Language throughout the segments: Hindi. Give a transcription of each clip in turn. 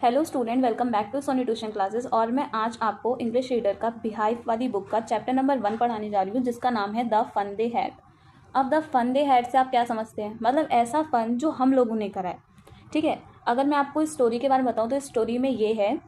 Hello student, welcome back to Soni tuition classes. और मैं आज आपको इंग्लिश रीडर का बिहाइव वाली बुक का चैप्टर नंबर 1 पढ़ाने जा रही हूँ, जिसका नाम है द फन दे हैड। अब द फन दे हैड से आप क्या समझते हैं? मतलब ऐसा फन जो हम लोगों ने करा है। ठीक है, अगर मैं आपको इस स्टोरी के बारे में बताऊँ तो इस स्टोरी में ये है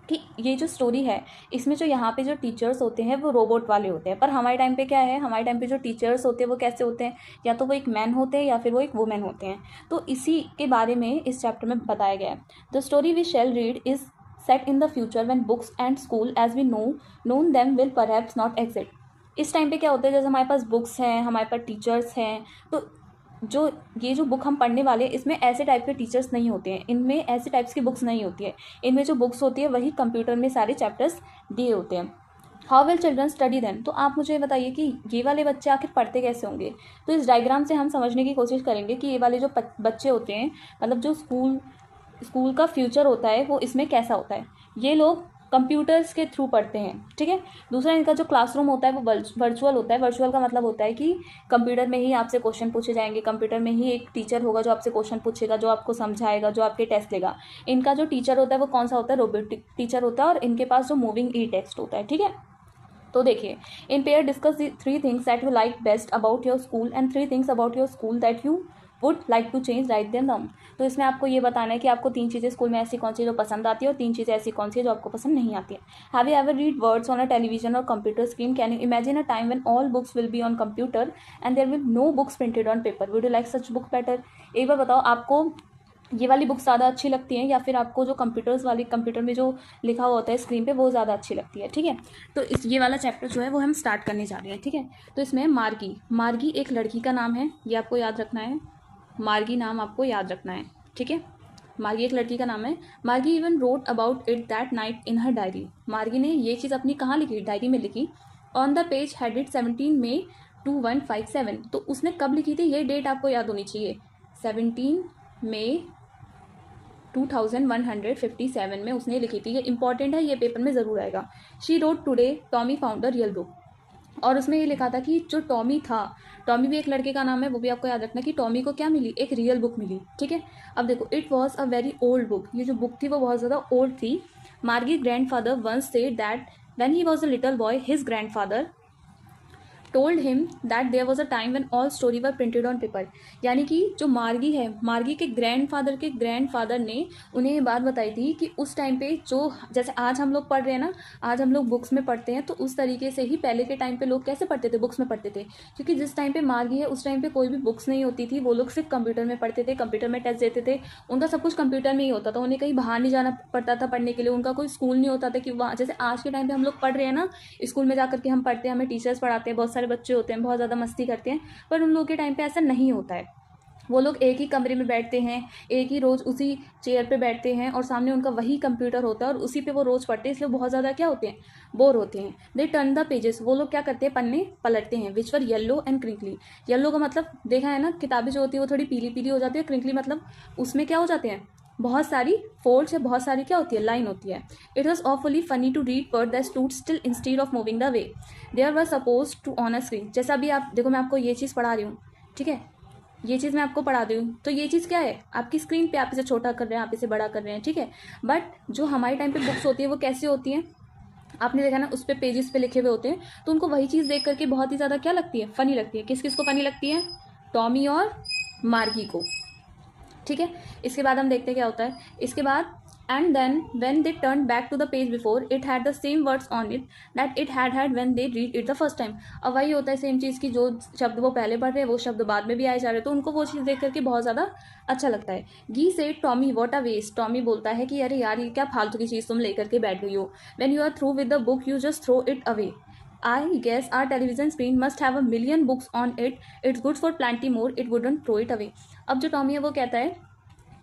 कि ये जो स्टोरी है इसमें जो यहाँ पे जो टीचर्स होते हैं वो रोबोट वाले होते हैं। पर हमारे टाइम पे क्या है, हमारे टाइम पे जो टीचर्स होते हैं वो कैसे होते हैं? या तो वो एक मैन होते हैं या फिर वो एक वुमेन होते हैं। तो इसी के बारे में इस चैप्टर में बताया गया है। The story we shall read is set in the future when books and school as we known them will perhaps not exist. इस टाइम पे क्या होता है, जैसे हमारे पास बुक्स हैं, हमारे पास टीचर्स हैं, तो जो ये जो बुक हम पढ़ने वाले हैं इसमें ऐसे टाइप के टीचर्स नहीं होते हैं, इनमें ऐसे टाइप्स की बुक्स नहीं होती है। इनमें जो बुक्स होती है वही कंप्यूटर में सारे चैप्टर्स दिए होते हैं। How will children study then? तो आप मुझे बताइए कि ये वाले बच्चे आखिर पढ़ते कैसे होंगे। तो इस डायग्राम से हम समझने की कोशिश करेंगे कि ये वाले जो बच्चे होते हैं, मतलब जो स्कूल का फ्यूचर होता है वो इसमें कैसा होता है। ये लोग कंप्यूटर्स के थ्रू पढ़ते हैं। ठीक है, दूसरा इनका जो क्लासरूम होता है वो वर्चुअल होता है। वर्चुअल का मतलब होता है कि कंप्यूटर में ही आपसे क्वेश्चन पूछे जाएंगे, कंप्यूटर में ही एक टीचर होगा जो आपसे क्वेश्चन पूछेगा, जो आपको समझाएगा, जो आपके टेस्ट लेगा। इनका जो टीचर होता है वो कौन सा होता है? रोबोटिक टीचर होता है, और इनके पास जो मूविंग ई टेक्स्ट होता है। ठीक है, तो देखिए, in pair discuss the 3 things that you like best about your school and 3 things about your school that you would like to change, write them down. तो इसमें आपको ये बताना है कि आपको 3 चीज़ें स्कूल में ऐसी कौन सी जो पसंद आती है और 3 चीज़ें ऐसी कौन सी है जो आपको पसंद नहीं आती है। Have you ever read words on a television or computer screen? Can you imagine a time when all books will be on computer and there will no books printed on paper? Would you like such book better? एक बार बताओ, आपको ये वाली बुक्स ज़्यादा अच्छी लगती हैं या फिर आपको जो कंप्यूटर में जो लिखा हुआ होता है स्क्रीन पे वो ज़्यादा अच्छी लगती है? ठीक है, तो ये वाला चैप्टर जो है वो हम स्टार्ट करने जा रहे हैं। ठीक है, तो इसमें मार्गी एक लड़की का नाम है, ये आपको याद रखना है। मार्गी नाम आपको याद रखना है। ठीक है, मार्गी एक लड़की का नाम है। मार्गी even wrote about it that night in her diary. मार्गी ने ये चीज़ अपनी कहाँ लिखी? डायरी में लिखी। ऑन द पेज हेडेड 17 मई 2157। तो उसने कब लिखी थी? ये डेट आपको याद होनी चाहिए। 17 मई 2157 में उसने लिखी थी। ये इंपॉर्टेंट है, ये पेपर में ज़रूर आएगा। She wrote today Tommy found a real book. और उसमें ये लिखा था कि जो टॉमी था, टॉमी भी एक लड़के का नाम है, वो भी आपको याद रखना कि टॉमी को क्या मिली? एक रियल बुक मिली। ठीक है, अब देखो, it was a very old book. ये जो बुक थी वो बहुत ज़्यादा ओल्ड थी। Margie grandfather once said that when he was a little boy his grandfather told him that there was a time when all story were printed on paper. यानी कि जो मार्गी है, मार्गी के ग्रैंडफादर ने उन्हें ये बात बताई थी कि उस टाइम पे जो, जैसे आज हम लोग पढ़ रहे हैं ना, आज हम लोग बुक्स में पढ़ते हैं, तो उस तरीके से ही पहले के टाइम पे लोग कैसे पढ़ते थे? बुक्स में पढ़ते थे। क्योंकि जिस टाइम पे मार्गी है उस टाइम पे कोई भी बुक्स नहीं होती थी, वो लोग सिर्फ कंप्यूटर में पढ़ते थे, कंप्यूटर में टेस्ट देते थे, उनका सब कुछ कंप्यूटर में ही होता था, उन्हें कहीं बाहर नहीं जाना पड़ता था पढ़ने के लिए, उनका कोई स्कूल नहीं होता था कि वहाँ, जैसे आज के टाइम पे हम लोग पढ़ रहे हैं ना, स्कूल में जाकर के हम पढ़ते हैं, हमें टीचर्स पढ़ाते हैं, बहुत सारे बच्चे होते हैं, बहुत ज़्यादा मस्ती करते हैं। पर उन लोगों के टाइम पे ऐसा नहीं होता है। वो लोग एक ही कमरे में बैठते हैं, एक ही रोज़ उसी चेयर पे बैठते हैं, और सामने उनका वही कंप्यूटर होता है और उसी पे वो रोज़ पढ़ते हैं, इसलिए बहुत ज़्यादा क्या होते हैं? बोर होते हैं। They turn the pages. वो लोग क्या करते हैं? पन्ने पलटते हैं। विच वर येलो एंड क्रिंकली। येलो का मतलब देखा है ना, किताबें जो होती है वो थोड़ी पीली पीली हो जाती है। क्रिंकली मतलब उसमें क्या हो जाते हैं? बहुत सारी फोल्ड्स है, बहुत सारी क्या होती है? लाइन होती है। It was awfully funny to read word that stood still instead of moving the way there were suppose to on a screen. जैसा अभी आप देखो, मैं आपको ये चीज़ पढ़ा रही हूँ। ठीक है, ये चीज़ मैं आपको पढ़ा रही हूँ, तो ये चीज़ क्या है? आपकी स्क्रीन पे आप इसे छोटा कर रहे हैं, आप इसे बड़ा कर रहे हैं। ठीक है, बट जो हमारे टाइम पे बुक्स होती है वो कैसी होती हैं? आपने देखा ना, उस पर पेजेस पे लिखे हुए होते हैं, तो उनको वही चीज़ देख करके बहुत ही ज़्यादा क्या लगती है? फनी लगती है। किस किस को फनी लगती है? टॉमी और मार्गी को। ठीक है, इसके बाद हम देखते हैं क्या होता है। इसके बाद and then when they turn back to the page before it had the same words on it that it had when they read it the first time. अब वही होता है सेम चीज़ की, जो शब्द वो पहले पढ़ रहे हैं वो शब्द बाद में भी आए जा रहे हैं, तो उनको वो चीज़ देख करके बहुत ज़्यादा अच्छा लगता है। Gee said Tommy what a waste. Tommy बोलता है कि अरे यार, ये क्या फालतू की चीज़ तुम लेकर के बैठ गई हो। When you are through with the book you just throw it away. I guess our television screen must have a million books on it. It's good for plenty more. It wouldn't throw it away. अब जो टॉमी है वो कहता है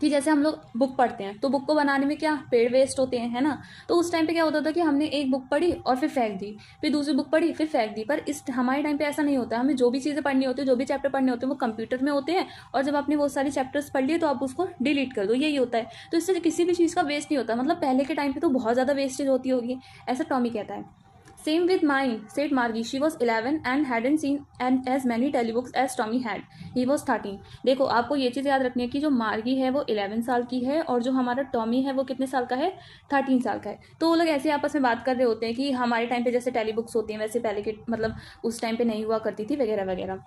कि जैसे हम लोग बुक पढ़ते हैं तो बुक को बनाने में क्या पेड़ वेस्ट होते हैं, है ना। तो उस टाइम पे क्या होता था कि हमने एक बुक पढ़ी और फिर फेंक दी, फिर दूसरी बुक पढ़ी फिर फेंक दी। पर इस हमारे टाइम पे ऐसा नहीं होता। हमें जो भी चीज़ें पढ़नी होती है, जो भी चैप्टर पढ़ने होते हैं वो कंप्यूटर में होते हैं, और जब आपने वो सारी चैप्टर्स पढ़ लिए तो आप उसको डिलीट कर दो, यही होता है। तो इससे किसी भी चीज़ का वेस्ट नहीं होता। मतलब पहले के टाइम पर तो बहुत ज़्यादा वेस्टेज होती होगी, ऐसा टॉमी कहता है। Same with mine, said Margie. She was 11 and hadn't seen and as many telebooks as Tommy had. He was 13. देखो आपको ये चीज़ याद रखनी है कि जो मार्गी है वो 11 साल की है और जो हमारा टॉमी है वो कितने साल का है, 13 साल का है. तो वो लोग ऐसे आपस में बात कर रहे होते हैं कि हमारे टाइम पे जैसे टेलीबुक्स होती हैं वैसे पहले के मतलब उस टाइम पे नहीं हुआ करती थी वगैरह वगैरह.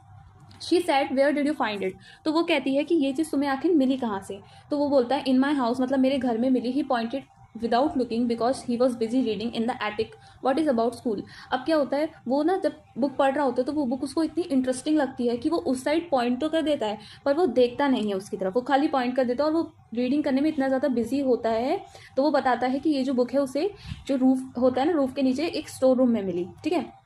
She said where did you find it. तो वो कहती है कि ये चीज़ तुम्हें आखिर मिली कहाँ से. तो वो बोलता है इन माई हाउस, मतलब मेरे घर में मिली. He pointed without looking because he was busy reading in the attic what is about school. अब क्या होता है वो ना जब बुक पढ़ रहा होता है तो वो बुक उसको इतनी इंटरेस्टिंग लगती है कि वो उस साइड पॉइंट तो कर देता है पर वो देखता नहीं है उसकी तरफ, वो खाली पॉइंट कर देता है और वो रीडिंग करने में इतना ज़्यादा बिजी होता है. तो वो बताता है कि ये जो बुक है उसे जो रूफ होता है ना, रूफ के नीचे एक स्टोर रूम में मिली. ठीक है.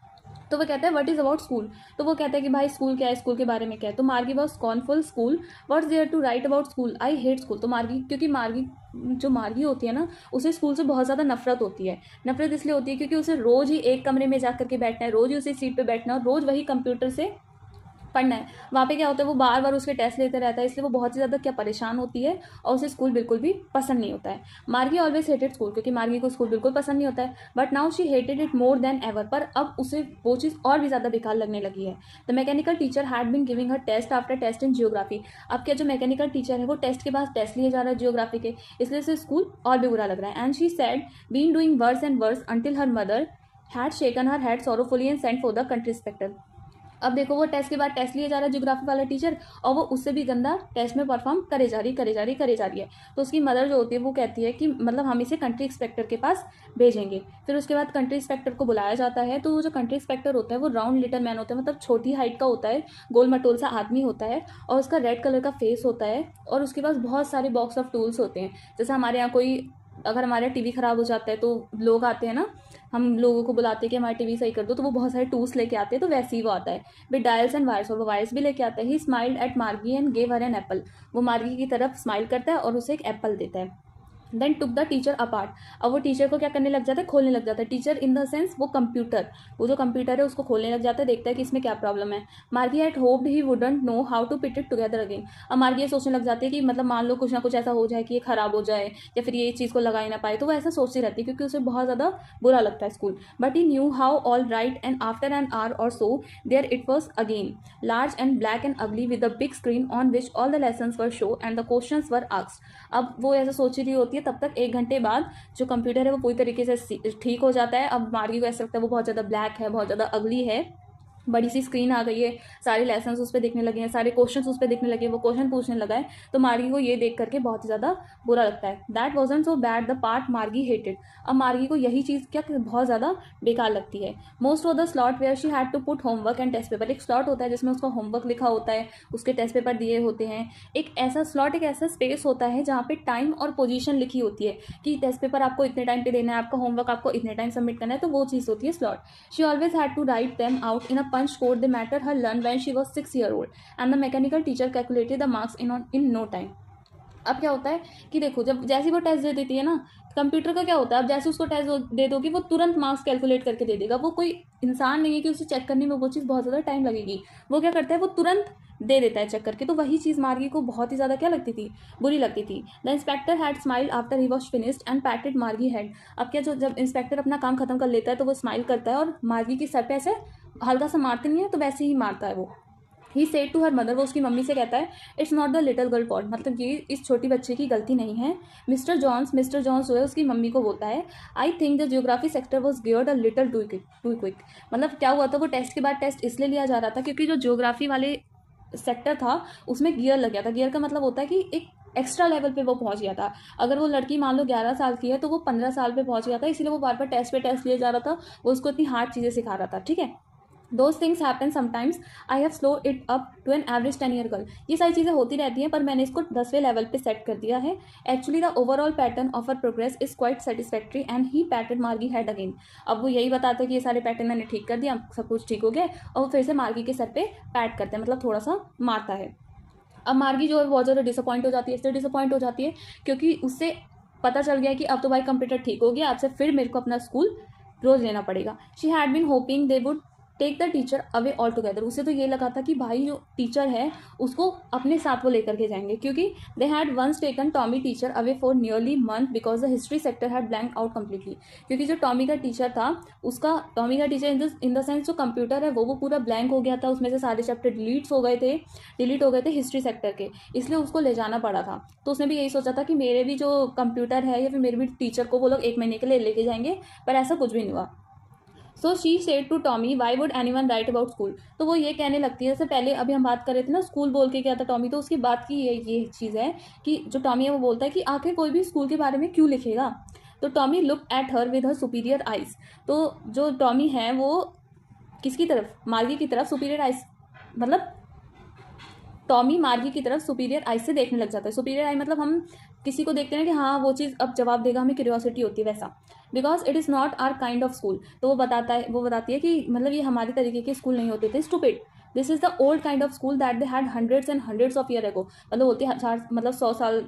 तो वो कहता है व्हाट इज़ अबाउट स्कूल. तो वो कहता है कि भाई स्कूल क्या है, स्कूल के बारे में क्या है. तो Margie was scornful. School what's there to write about school, I hate school. तो मार्गी, क्योंकि मार्गी जो मार्गी होती है ना उसे स्कूल से बहुत ज़्यादा नफरत होती है. नफरत इसलिए होती है क्योंकि उसे रोज़ ही एक कमरे में जा करके बैठना है, रोज़ ही उसी सीट पर बैठना है और रोज़ वही कंप्यूटर से पढ़ना है. वहाँ पे क्या होता है वो बार बार उसके टेस्ट लेते रहता है, इसलिए वो बहुत ही ज़्यादा क्या परेशान होती है और उसे स्कूल बिल्कुल भी पसंद नहीं होता है. मार्गी ऑलवेज हेटेड स्कूल, क्योंकि मार्गी को स्कूल बिल्कुल पसंद नहीं होता है. But now she hated it more than ever. पर अब उसे वो चीज़ और भी ज़्यादा बेकार लगने लगी है. The mechanical teacher had been giving her test after test in geography. अब क्या जो मैकेनिकल टीचर है वो टेस्ट के बाद टेस्ट लिए जा रहा है जियोग्राफी के, इसलिए उसे स्कूल और भी बुरा लग रहा है. And she said been doing worse and worse until her mother had shaken her head sorrowfully and sent for the country inspector. अब देखो वो टेस्ट के बाद टेस्ट लिए जा रहा है ज्योग्राफी वाला टीचर और वो उससे भी गंदा टेस्ट में परफॉर्म करे जा रही है. तो उसकी मदर जो होती है वो कहती है कि मतलब हम इसे कंट्री इंस्पेक्टर के पास भेजेंगे. फिर उसके बाद कंट्री इंस्पेक्टर को बुलाया जाता है. तो वो जो कंट्री इंस्पेक्टर होता है वो राउंड लिटिल मैन होता है, मतलब छोटी हाइट का होता है, गोल मटोल सा आदमी होता है और उसका रेड कलर का फेस होता है और उसके पास बहुत सारे बॉक्स ऑफ टूल्स होते हैं. जैसे हमारे यहाँ कोई अगर हमारा टीवी ख़राब हो जाता है तो लोग आते हैं ना, हम लोगों को बुलाते हैं कि हमारा टीवी सही कर दो, तो वो बहुत सारे टूल्स लेके आते हैं. तो वैसे ही वो आता है विद डायल्स एंड वायर्स, और वो वायर्स भी लेके आता है. He smiled at Margie and gave her an apple. वो मार्गी की तरफ स्माइल करता है और उसे एक एप्पल देता है. Then took the teacher apart. अब वो टीचर को क्या करने लग जाता है, खोलने लग जाता है. टीचर इन द सेंस वो कंप्यूटर, वो जो कंप्यूटर है उसको खोलने लग जाता है, देखता है कि इसमें क्या प्रॉब्लम है. Margie had hoped he wouldn't know how to put it together again. अब मार्गी ये सोचने लग जाती है कि मतलब मान लो कुछ ना कुछ ऐसा हो जाए कि ये खराब हो जाए या फिर ये चीज़ को लगा ही ना पाए. तो वो ऐसा सोचती रहती है क्योंकि उसे बहुत ज़्यादा बुरा लगता है school. But he knew how all right and after an hour or so there it was again large and black and ugly with a big screen on which all the lessons were show and the questions were asked. अब वो ऐसा सोच रही होती है तब तक 1 घंटे बाद जो कंप्यूटर है वो पूरी तरीके से ठीक हो जाता है. अब मार्गी को ऐसा लगता है वो बहुत ज़्यादा ब्लैक है, बहुत ज़्यादा अगली है, बड़ी सी स्क्रीन आ गई है, सारे लेसन्स उस पर दिखने लगे हैं, सारे क्वेश्चंस उस पर दिखने लगे हैं, वो क्वेश्चन पूछने लगा है. तो मार्गी को ये देख करके बहुत ही ज़्यादा बुरा लगता है. That wasn't so bad the part मार्गी हेटेड. अब मार्गी को यही चीज़ क्या बहुत ज़्यादा बेकार लगती है. Most of the slot where she had to put homework and test paper. एक स्लॉट होता है जिसमें उसका होमवर्क लिखा होता है, उसके टेस्ट पेपर दिए होते हैं. एक ऐसा स्लॉट, एक ऐसा स्पेस होता है जहाँ पे टाइम और पोजीशन लिखी होती है कि टेस्ट पेपर आपको इतने टाइम पे देना है, आपका होमवर्क आपको इतने टाइम सबमिट करना है. तो वो चीज़ होती है slot. She always had to write them out in a punch code the matter her learned when she was 6 year old and the mechanical teacher calculated the marks in no time. अब क्या होता है कि देखो जब जैसे वो टेस्ट दे देती है ना, कंप्यूटर का क्या होता है, अब जैसे उसको टेस्ट दे दोगे वो तुरंत मार्क्स कैलकुलेट करके दे देगा. वो कोई इंसान नहीं है कि उसे चेक करने में वो चीज़ बहुत ज़्यादा टाइम लगेगी. वो क्या करता है वो तुरंत दे देता है चेक करके. तो वही चीज़ मार्गी को बहुत ही ज़्यादा क्या लगती थी, बुरी लगती थी. The inspector had smile after he was finished and पैटेड मार्गी हेड. अब क्या जो जब इंस्पेक्टर अपना काम खत्म कर लेता है तो वो स्माइल करता है और मार्गी के सर पे ऐसे हल्का सा मारते नहीं है तो वैसे ही मारता है वो. He said to her mother, वो उसकी मम्मी से कहता है it's not the little girl fault, मतलब ये इस छोटी बच्चे की गलती नहीं है. मिस्टर जॉन्स जो है उसकी मम्मी को बोलता है I think the geography sector was geared a little too quick. मतलब क्या हुआ था, वो टेस्ट के बाद टेस्ट इसलिए लिया जा रहा था क्योंकि जो जियोग्राफी वाले सेक्टर था उसमें गियर लग गया था. गियर का मतलब होता है कि एक एक्स्ट्रा लेवल पे वो पहुंच गया था. अगर वो लड़की मान लो 11 साल की है तो वो 15 साल पे पहुंच गया था, इसलिए वो बार बार टेस्ट पे टेस्ट लिया जा रहा था, वो उसको इतनी हार्ड चीज़ें सिखा रहा था. ठीक है. Those things happen sometimes. I have slowed it up to an average 10-year girl. ये सारी चीज़ें होती रहती हैं पर मैंने इसको 10वें लेवल पे सेट कर दिया है. Actually the overall pattern of her progress is quite satisfactory and he patted Margie head again. अब वो यही बताता है कि ये सारे पैटर्न मैंने ठीक कर दिया, सब कुछ ठीक हो गया, और वो फिर से मार्गी के सर पे पैट करते हैं, मतलब थोड़ा सा मारता है. अब मार्गी जो है बहुत ज़्यादा डिसअपॉइंट हो जाती है. इसलिए डिसअपॉइंट हो जाती है क्योंकि उससे पता चल गया कि अब तो भाई कंप्यूटर ठीक हो गया, अब से फिर मेरे को अपना स्कूल रोज़ लेना पड़ेगा. She had been hoping they would take the teacher away altogether. उसे तो ये लगा था कि भाई जो टीचर है उसको अपने साथ वो लेकर के जाएंगे, क्योंकि they had once taken Tommy teacher away for nearly month because the history sector had blank out completely. क्योंकि जो टॉमी का टीचर था उसका, टॉमी का टीचर इन द सेंस जो कंप्यूटर है वो पूरा ब्लैंक हो गया था, उसमें से सारे चैप्टर डिलीट हो गए थे हिस्ट्री सेक्टर के, इसलिए उसको ले जाना पड़ा था। तो उसने भी यही सोचा था कि मेरे भी जो कंप्यूटर है या फिर मेरे भी टीचर को वो लोग 1 महीने के लिए लेके जाएंगे, पर ऐसा कुछ भी नहीं हुआ। So she said to Tommy why would anyone write about school. तो वो ये कहने लगती है, जैसे पहले अभी हम बात कर रहे थे ना स्कूल बोल के क्या था टॉमी, तो उसकी बात की ये चीज़ है कि जो टॉमी है वो बोलता है कि आखिर कोई भी स्कूल के बारे में क्यों लिखेगा। तो Tommy look at her with her superior eyes. तो जो टॉमी है वो किसकी तरफ, मार्गी की तरफ सुपीरियर आइज, मतलब टॉमी मार्गी की तरफ सुपीरियर आई से देखने लग जाता है। सुपीरियर आई मतलब हम किसी को देखते हैं कि हाँ वो चीज़ अब जवाब देगा, हमें क्यूरियोसिटी होती है वैसा। Because it is not our kind of school. तो वो बताती है कि मतलब ये हमारी तरीके के स्कूल नहीं होते थे, stupid. This is the old kind of school that they had hundreds and hundreds of year ago. मतलब होते हजार, मतलब 100 साल।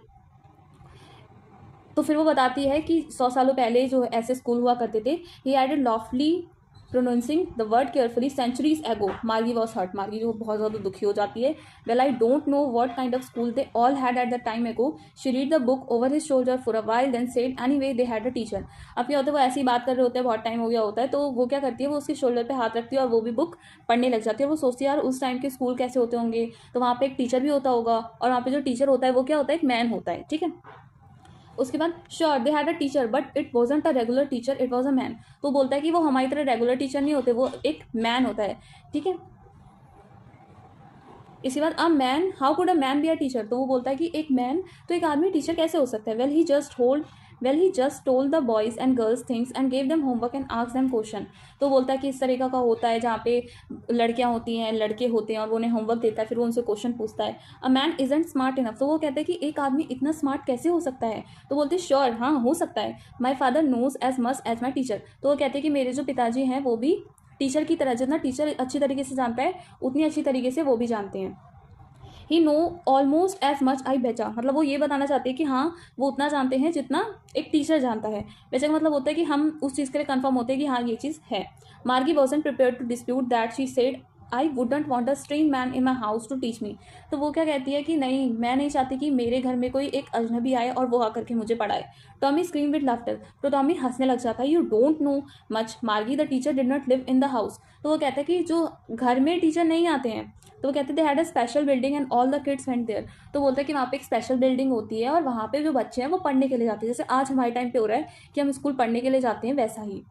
तो फिर वो बताती है कि 100 सालों पहले जो ऐसे स्कूल हुआ करते थे। He added loftily pronouncing the word carefully centuries ago. Margie was hurt. मार्गी जो बहुत ज़्यादा दुखी हो जाती है। Well I don't know what kind of school they all had at the time ago. She read the book over his shoulder for a while then said anyway they had a teacher. अब क्या होता है, वो ऐसी बात कर रहे होते हैं, बहुत टाइम हो गया होता है, तो वो क्या करती है, वो उसके शोल्डर पे हाथ रखती है और वो भी बुक पढ़ने लग जाती है। वो सोचती है यार उस टाइम के स्कूल कैसे होते होंगे, तो वहाँ पे एक टीचर भी होता होगा, और वहाँ पे जो टीचर होता है वो क्या होता है, एक मैन होता है, ठीक है। उसके बाद sure they had a teacher but it wasn't a regular teacher, it was a man. तो बोलता है कि वो हमारी तरह रेगुलर टीचर नहीं होते, वो एक मैन होता है, ठीक है। इसके बाद a man, how could a man be a teacher. तो वो बोलता है कि एक मैन, तो एक आदमी टीचर कैसे हो सकता है। Well he just told the boys and girls things and gave them homework and asked them question. तो बोलता है कि इस तरीका का होता है जहाँ पे लड़कियाँ होती हैं, लड़के होते हैं, और वो उन्हें होमवर्क देता है, फिर वो उनसे क्वेश्चन पूछता है। A man isn't smart enough. तो वो कहते हैं कि एक आदमी इतना स्मार्ट कैसे हो सकता है। तो बोलते हैं श्योर, हाँ हो सकता है। My father knows as much as my teacher. तो वो कहते हैं कि मेरे जो पिताजी हैं वो भी टीचर की तरह, जितना टीचर अच्छी तरीके से जानता है उतनी अच्छी तरीके से वो भी जानते हैं। He know almost as much I bet. मतलब वो ये बताना चाहते हैं कि हाँ वो उतना जानते हैं जितना एक टीचर जानता है। बेचा का मतलब होता है कि हम उस चीज़ के लिए कंफर्म होते हैं कि हाँ ये चीज़ है। Margie wasn't prepared to dispute that. She said I wouldn't want a strange man in my house to teach me. तो वो क्या कहती है कि नहीं, मैं नहीं चाहती कि मेरे घर में कोई एक अजनबी आए और वो आकर के मुझे पढ़ाए। Tommy scream with laughter. तो टॉमी हंसने लग जाता है। यू डोंट नो मच मार्गी, the teacher did not live in the house. तो वो कहता है कि जो घर में टीचर नहीं आते हैं, तो वो कहते they had a special building and all the kids went there. तो बोलते हैं कि वहाँ पे एक स्पेशल बिल्डिंग होती है और वहाँ पे जो बच्चे हैं वो पढ़ने के लिए जाते हैं, जैसे आज हमारे टाइम पे हो रहा है कि हम स्कूल पढ़ने के लिए जाते हैं, वैसा ही।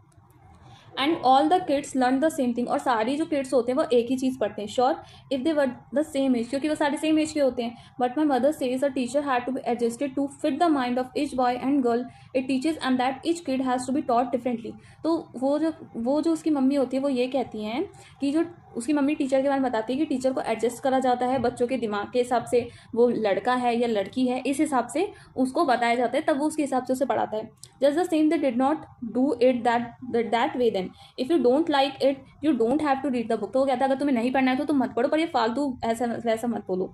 And all the kids learn the same thing. और सारी जो किड्स होते हैं वो एक ही चीज़ पढ़ते हैं। Sure if they were the same age, क्योंकि वो सारे सेम एज के होते हैं। But my mother says a teacher had to be adjusted to fit the mind of each boy and girl it teaches and that each kid has to be taught differently. तो वो जो उसकी मम्मी होती है वो ये कहती हैं कि जो उसकी मम्मी टीचर के बारे में बताती है कि टीचर को एडजस्ट करा जाता है बच्चों के दिमाग के हिसाब से, वो लड़का है या लड़की है इस हिसाब से उसको बताया जाता है, तब वो उसके हिसाब से उसे पढ़ाता है। Just the same they did not do it that way then. If you don't like it you don't have to read the book. तो वो कहता है अगर तुम्हें नहीं पढ़ना है तो तुम मत पढ़ो, पर ये फालतू ऐसा वैसा मत बोलो।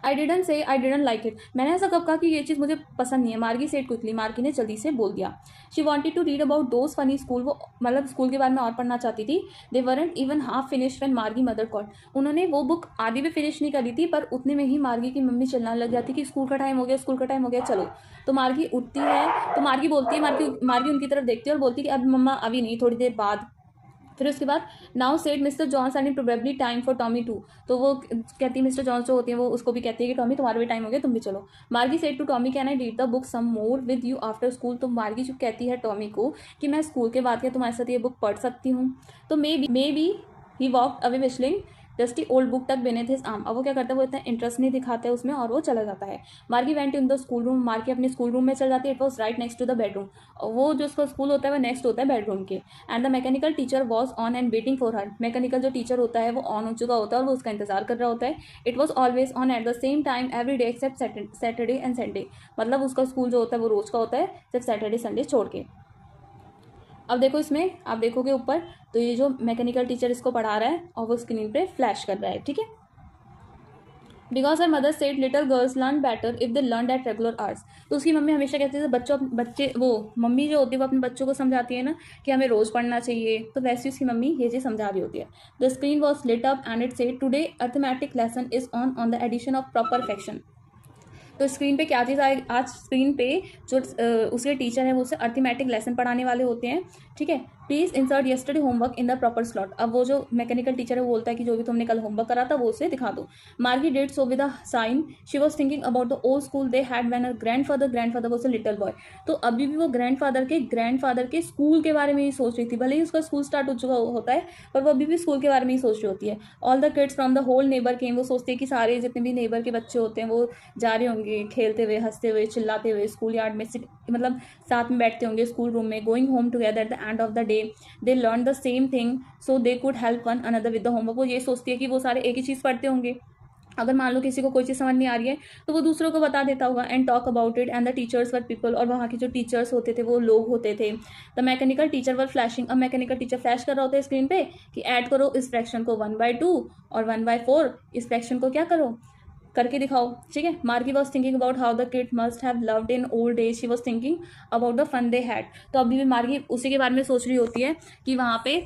I didn't say I didn't like it. मैंने ऐसा कब कहा कि ये चीज़ मुझे पसंद नहीं है। मार्गी सेड क्विकली। मार्गी ने जल्दी से बोल दिया। She wanted to read about those funny school. वो मतलब स्कूल के बारे में और पढ़ना चाहती थी। They weren't even half finish when मार्गी मदर कॉल्ड। उन्होंने वो बुक आधी भी फिनिश नहीं करी थी, पर उतने में ही मार्गी की मम्मी चिल्लाने लग जाती कि स्कूल का टाइम हो गया, स्कूल का टाइम हो गया, चलो। तो मार्गी उठती है, तो मार्गी बोलती है, मार्गी उनकी तरफ देखती है और बोलती है कि अब मम्मा अभी नहीं, थोड़ी देर बाद। फिर उसके बाद now said mister Jones and probably time for Tommy too. तो वो कहती है, मिस्टर जॉन्स जो होती है वो उसको भी कहती है कि टॉमी तुम्हारा भी टाइम हो गया, तुम भी चलो। Margie said to Tommy can I read the book some more with you after school. तो मार्गी जो कहती है टॉमी को कि मैं स्कूल के बाद क्या तुम्हारे साथ ये बुक पढ़ सकती हूँ। तो maybe he walked away whistling dusty old book tucked beneath his arm. अब वो क्या करता है, वो इतना इंटरेस्ट नहीं दिखाता है उसमें और वो चला जाता है। Margie went in the school room. Margie अपने स्कूल रूम में चल जाती है। It was right next to the bedroom. वो जो उसका स्कूल होता है वो नेक्स्ट होता है बेडरूम के। And the mechanical teacher was on and waiting for her. Mechanical जो टीचर होता है वो ऑन हो चुका होता है और वो उसका इंतजार कर रहा होता है। It was always on at the same time every day except Saturday and Sunday. मतलब उसका स्कूल जो होता है वो रोज का होता है सिर्फ सैटरडे संडे छोड़ के। अब देखो इसमें आप देखोगे ऊपर, तो ये जो मैकेनिकल टीचर इसको पढ़ा रहा है और वो स्क्रीन पे फ्लैश कर रहा है, ठीक है। Because her mother said little girls learn better if they learn at regular hours. तो उसकी मम्मी हमेशा कहती है बच्चे वो मम्मी जो होती है वो अपने बच्चों को समझाती है ना कि हमें रोज़ पढ़ना चाहिए, तो वैसे उसकी मम्मी ये चीज़ समझा रही होती है। The screen was lit up and it said today arithmetic lesson is on the addition of proper fraction. तो स्क्रीन पे क्या चीज़ आए आज स्क्रीन पे जो उसके टीचर है वो उसे अर्थमेटिक लेसन पढ़ाने वाले होते हैं, ठीक है। Please insert yesterday homework in the proper slot. अब वो जो मैकेनिकल टीचर है वो बोलता है कि जो भी तुमने कल होमवर्क करा था वो उसे दिखा दो। Margie did so with a sigh, she was thinking about the old school they had when her grandfather was a little boy. तो अभी भी वो ग्रैंडफादर के स्कूल के बारे में ही सोच रही थी, भले ही उसका स्कूल स्टार्ट हो चुका होता है पर वो अभी भी स्कूल के बारे में ही सोच रही होती है। All the kids from the whole neighbour came, वो सोचती है कि सारे जितने भी नेबर के बच्चे होते हैं वो जा रहे होंगे खेलते हुए, हंसते हुए, चिल्लाते हुए स्कूल यार्ड में, मतलब साथ में बैठते होंगे स्कूल रूम में। Going home together at the end of the day they learn the same thing so they could help one another with the homework. वो ये सोचती है कि वो सारे एक ही चीज़ पढ़ते होंगे, अगर मान लो किसी को कोई चीज़ समझ नहीं आ रही है तो वो दूसरों को बता देता होगा। And talk about it and the teachers were people, और वहाँ के जो टीचर्स होते थे वो लोग होते थे। The mechanical teacher were flashing, अब मैकेनिकल टीचर फ्लैश कर रहा होता है स्क्रीन पे कि ऐड करो इस फ्रैक्शन को 1/2 और 1/4, इस फ्रैक्शन को क्या करो करके दिखाओ, ठीक है। Margie was thinking about how the kid must have loved in old days, she was thinking about the fun they had. तो अभी भी मार्गी उसी के बारे में सोच रही होती है कि वहाँ पे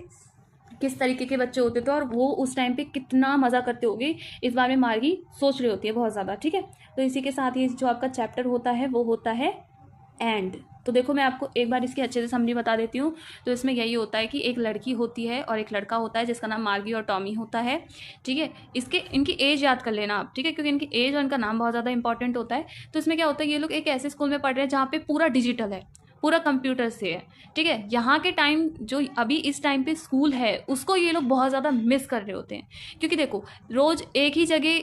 किस तरीके के बच्चे होते थे और वो उस टाइम पे कितना मज़ा करते होंगे, इस बारे में मार्गी सोच रही होती है बहुत ज़्यादा, ठीक है। तो इसी के साथ ये जो आपका चैप्टर होता है वो होता है एंड। तो देखो मैं आपको एक बार इसकी अच्छे से समरी बता देती हूँ। तो इसमें यही होता है कि एक लड़की होती है और एक लड़का होता है जिसका नाम मार्गी और टॉमी होता है, ठीक है। इनकी एज याद कर लेना आप, ठीक है, क्योंकि इनकी एज और इनका नाम बहुत ज़्यादा इंपॉर्टेंट होता है। तो इसमें क्या होता है, ये लोग एक ऐसे स्कूल में पढ़ रहे हैं जहाँ पे पूरा डिजिटल है, पूरा कंप्यूटर से है, ठीक है। यहाँ के टाइम जो अभी इस टाइम पे स्कूल है उसको ये लोग बहुत ज़्यादा मिस कर रहे होते हैं, क्योंकि देखो रोज़ एक ही जगह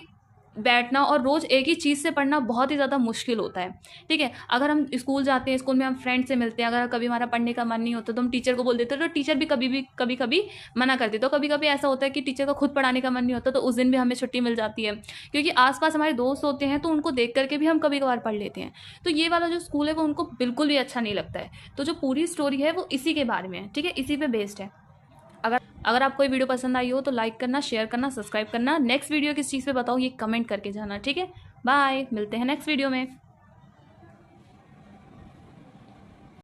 बैठना और रोज़ एक ही चीज़ से पढ़ना बहुत ही ज़्यादा मुश्किल होता है, ठीक है। अगर हम स्कूल जाते हैं, स्कूल में हम फ्रेंड से मिलते हैं, अगर कभी हमारा पढ़ने का मन नहीं होता तो हम टीचर को बोल देते हैं, तो टीचर भी कभी कभी मना कर देते। तो कभी कभी ऐसा होता है कि टीचर का खुद पढ़ाने का मन नहीं होता तो उस दिन भी हमें छुट्टी मिल जाती है, क्योंकि आसपास हमारे दोस्त होते हैं तो उनको देख करके भी हम कभी कभार पढ़ लेते हैं। तो ये वाला जो स्कूल है वो उनको बिल्कुल भी अच्छा नहीं लगता है। तो जो पूरी स्टोरी है वो इसी के बारे में है, ठीक है, इसी पे बेस्ड है। अगर आपको ये वीडियो पसंद आई हो तो लाइक करना, शेयर करना, सब्सक्राइब करना। नेक्स्ट वीडियो किस चीज़ पे बताओ ये कमेंट करके जाना, ठीक है। बाय, मिलते हैं नेक्स्ट वीडियो में।